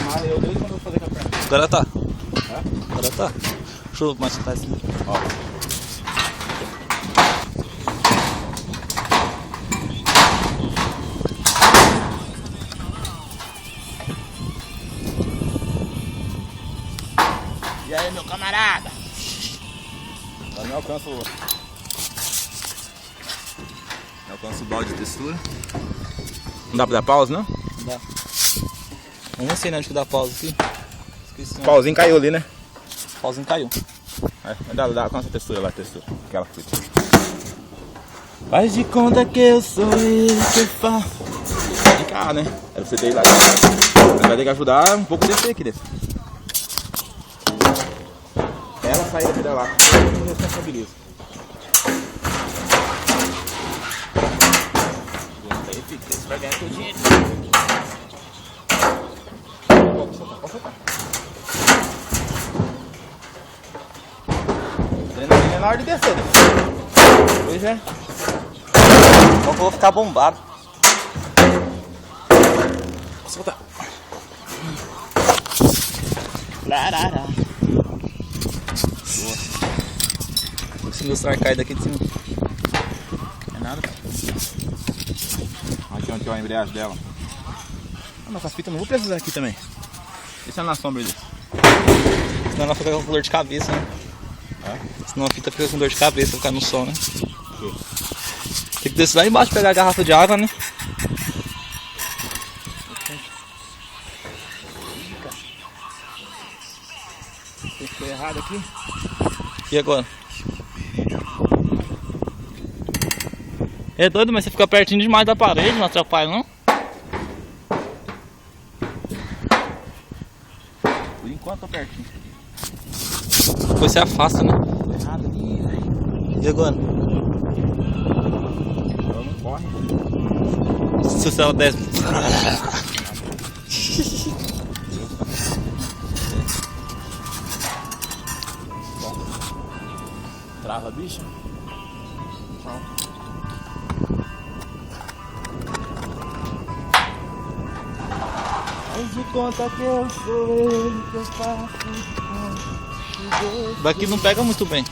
Mas eu desde quando eu vou fazer com a perna. Agora tá. É? Agora tá. Deixa eu mais soltar assim. Ó. E aí, meu camarada? Eu não alcanço o balde de textura. Não dá pra dar pausa, não? Não dá. Eu nem sei onde que dá pausa aqui. Esqueci. O pauzinho caiu ali, né? O pauzinho caiu. É, dá com essa textura lá, a textura. Aquela fita. Faz de conta que eu sou ele que faço. Vem cá, né? Aí você tem lá. Você vai ter que ajudar um pouco a descer aqui desse. Ela sair daqui da lá. Eu me responsabilizo. Aí fica, você vai ganhar teu dinheiro. Pode soltar. Adrenalina na hora de descer, né? Pois é. Eu vou ficar bombado. Solta. Larará. Boa. Esse meu sar cai daqui de cima. Não é nada. Aqui ó, a embreagem dela. Ah, mas essa fita eu não vou precisar aqui também. Deixa ela na sombra ali. Senão ela fica com dor de cabeça, né? Senão a fita fica com dor de cabeça, ficar no sol, né? Tem que descer lá embaixo pegar a garrafa de água, né? Ficou errado aqui. E agora? É doido, mas você fica pertinho demais da parede, não atrapalha não? Por enquanto tô pertinho. Depois você afasta, né? Errado aqui, velho. E agora? Ela não corre. Se o céu desce. Trava, bicho. Faz de conta que eu sou ele que eu faço. Daqui não pega muito bem.